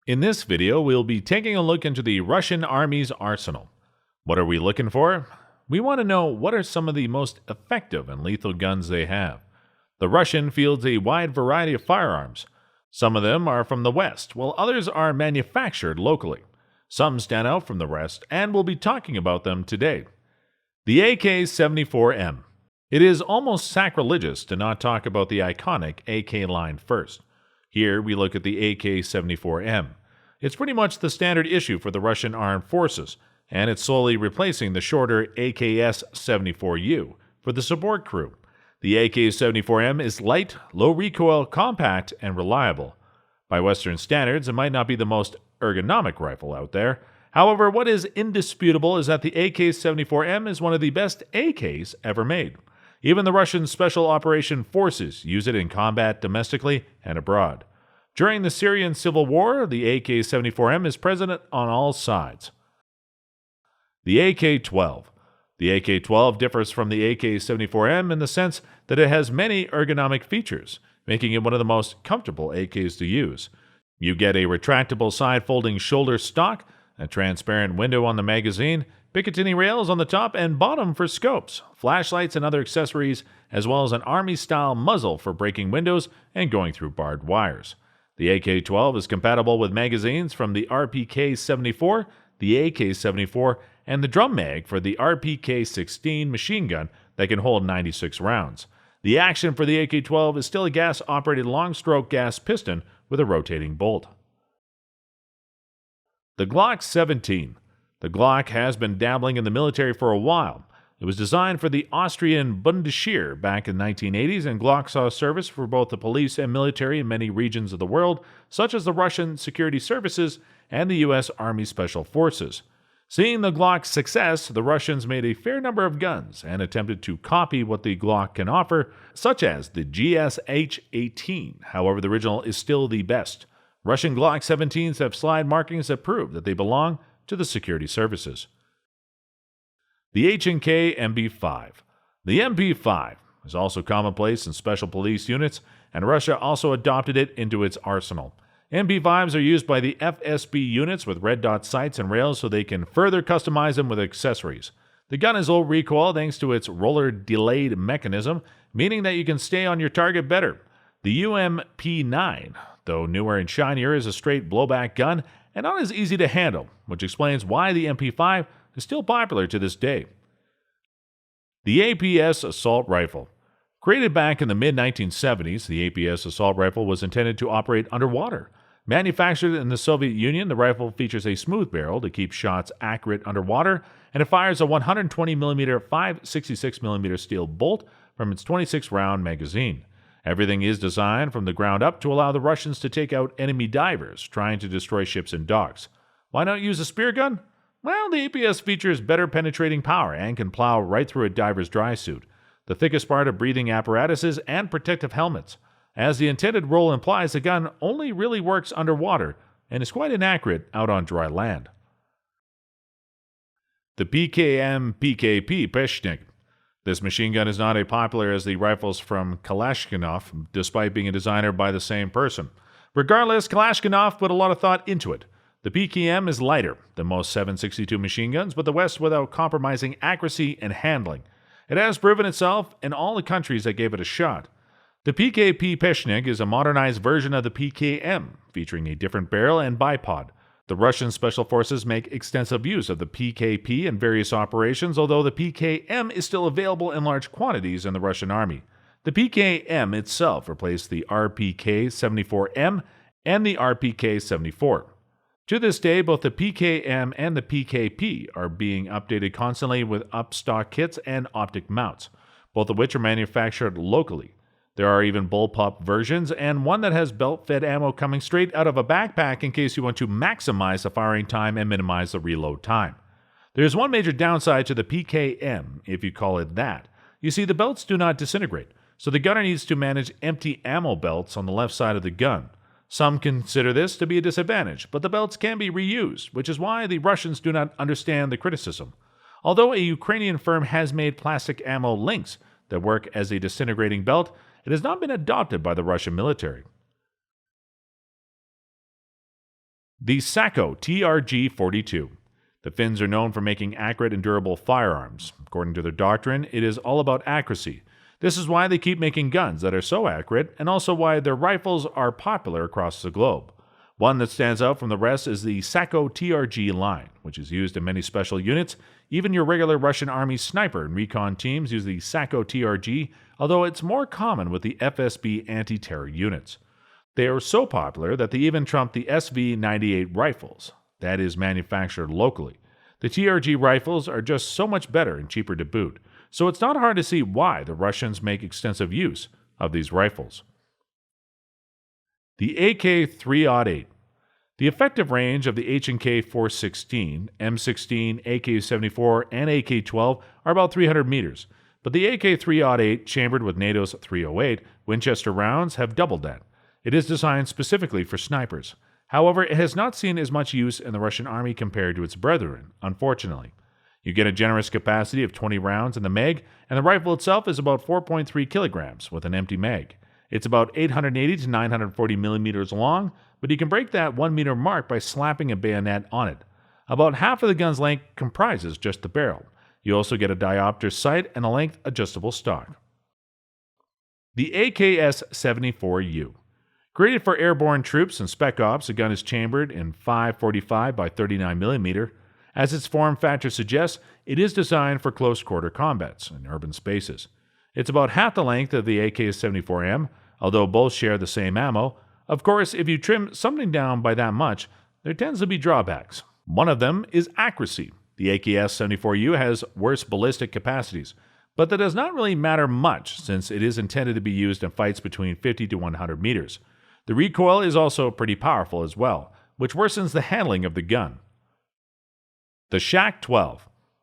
In this video, we'll be taking a look into the Russian Army's arsenal. What are we looking for? We want to know what are some of the most effective and lethal guns they have. The Russian fields a wide variety of firearms. Some of them are from the West, while others are manufactured locally. Some stand out from the rest, and we'll be talking about them today. The AK-74M. It is almost sacrilegious to not talk about the iconic AK line first. Here we look at the AK-74M. It's pretty much the standard issue for the Russian armed forces, and it's solely replacing the shorter AKS-74U for the support crew. The AK-74M is light, low recoil, compact, and reliable. By Western standards, it might not be the most ergonomic rifle out there. However, what is indisputable is that the AK-74M is one of the best AKs ever made. Even the Russian Special Operation Forces use it in combat domestically and abroad. During the Syrian civil war, the AK-74M is present on all sides. The AK-12. The AK-12 differs from the AK-74M in the sense that it has many ergonomic features, making it one of the most comfortable AKs to use. You get a retractable side-folding shoulder stock, a transparent window on the magazine, Picatinny rails on the top and bottom for scopes, flashlights and other accessories, as well as an Army-style muzzle for breaking windows and going through barbed wires. The AK-12 is compatible with magazines from the RPK-74, the AK-74, and the drum mag for the RPK-16 machine gun that can hold 96 rounds. The action for the AK-12 is still a gas-operated long-stroke gas piston with a rotating bolt. The Glock 17. The Glock has been dabbling in the military for a while. It was designed for the Austrian Bundesheer back in the 1980s, and Glock saw service for both the police and military in many regions of the world, such as the Russian Security Services and the U.S. Army Special Forces. Seeing the Glock's success, the Russians made a fair number of guns and attempted to copy what the Glock can offer, such as the GSH-18. However, the original is still the best. Russian Glock 17s have slide markings that prove that they belong to the security services. The H&K MP5. The MP5 is also commonplace in special police units, and Russia also adopted it into its arsenal. MP5s are used by the FSB units with red dot sights and rails so they can further customize them with accessories. The gun is low recoil thanks to its roller delayed mechanism, meaning that you can stay on your target better. The UMP9, though newer and shinier, is a straight blowback gun and not as easy to handle, which explains why the MP5 is still popular to this day. The APS Assault Rifle. Created back in the mid-1970s, the APS Assault Rifle was intended to operate underwater. Manufactured in the Soviet Union, the rifle features a smooth barrel to keep shots accurate underwater, and it fires a 120mm 5.66mm steel bolt from its 26-round magazine. Everything is designed from the ground up to allow the Russians to take out enemy divers trying to destroy ships and docks. Why not use a spear gun? Well, the APS features better penetrating power and can plow right through a diver's dry suit, the thickest part of breathing apparatuses, and protective helmets. As the intended role implies, the gun only really works underwater and is quite inaccurate out on dry land. The PKP Pecheneg. This machine gun is not as popular as the rifles from Kalashnikov, despite being a designer by the same person. Regardless, Kalashnikov put a lot of thought into it. The PKM is lighter than most 7.62 machine guns, but the West without compromising accuracy and handling. It has proven itself in all the countries that gave it a shot. The PKP Pecheneg is a modernized version of the PKM, featuring a different barrel and bipod. The Russian Special Forces make extensive use of the PKP in various operations, although the PKM is still available in large quantities in the Russian Army. The PKM itself replaced the RPK-74M and the RPK-74. To this day, both the PKM and the PKP are being updated constantly with upstock kits and optic mounts, both of which are manufactured locally. There are even bullpup versions, and one that has belt-fed ammo coming straight out of a backpack in case you want to maximize the firing time and minimize the reload time. There's one major downside to the PKM, if you call it that. You see, the belts do not disintegrate, so the gunner needs to manage empty ammo belts on the left side of the gun. Some consider this to be a disadvantage, but the belts can be reused, which is why the Russians do not understand the criticism. Although a Ukrainian firm has made plastic ammo links that work as a disintegrating belt, it has not been adopted by the Russian military. The SAKO TRG 42. The Finns are known for making accurate and durable firearms. According to their doctrine, it is all about accuracy. This is why they keep making guns that are so accurate, and also why their rifles are popular across the globe. One that stands out from the rest is the SAKO TRG line, which is used in many special units. Even your regular Russian Army sniper and recon teams use the SAKO TRG, although it's more common with the FSB anti-terror units. They are so popular that they even trump the SV-98 rifles, that is manufactured locally. The TRG rifles are just so much better and cheaper to boot, so it's not hard to see why the Russians make extensive use of these rifles. The AK-308. The effective range of the H&K 416, M16, AK-74, and AK-12 are about 300 meters, but the AK-308, chambered with NATO's 308 Winchester rounds, have doubled that. It is designed specifically for snipers. However, it has not seen as much use in the Russian Army compared to its brethren, unfortunately. You get a generous capacity of 20 rounds in the mag, and the rifle itself is about 4.3 kilograms with an empty mag. It's about 880 to 940 millimeters long, but you can break that 1 meter mark by slapping a bayonet on it. About half of the gun's length comprises just the barrel. You also get a diopter sight and a length adjustable stock. The AKS-74U. Created for airborne troops and spec ops, the gun is chambered in 5.45 by 39 millimeter. As its form factor suggests, it is designed for close quarter combats in urban spaces. It's about half the length of the AK-74M, although both share the same ammo. Of course, if you trim something down by that much, there tends to be drawbacks. One of them is accuracy. The AKS-74U has worse ballistic capacities, but that does not really matter much since it is intended to be used in fights between 50 to 100 meters. The recoil is also pretty powerful as well, which worsens the handling of the gun. The SHAK-12.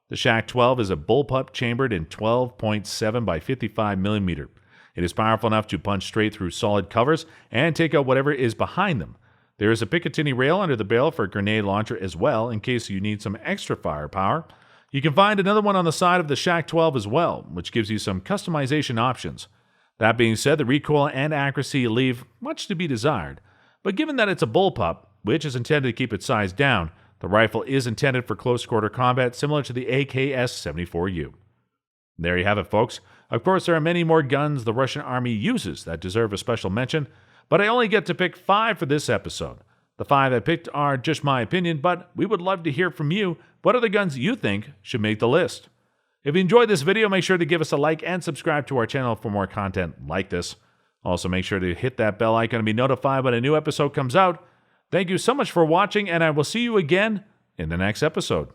The SHAK-12 is a bullpup chambered in 12.7 by 55 millimeter. It is powerful enough to punch straight through solid covers and take out whatever is behind them. There is a Picatinny rail under the barrel for a grenade launcher as well in case you need some extra firepower. You can find another one on the side of the SHAK-12 as well, which gives you some customization options. That being said, the recoil and accuracy leave much to be desired, but given that it's a bullpup, which is intended to keep its size down, the rifle is intended for close quarter combat similar to the AKS-74U. There you have it, folks. Of course, there are many more guns the Russian Army uses that deserve a special mention, but I only get to pick 5 for this episode. The 5 I picked are just my opinion, but we would love to hear from you. What are the guns you think should make the list? If you enjoyed this video, make sure to give us a like and subscribe to our channel for more content like this. Also, make sure to hit that bell icon to be notified when a new episode comes out. Thank you so much for watching, and I will see you again in the next episode.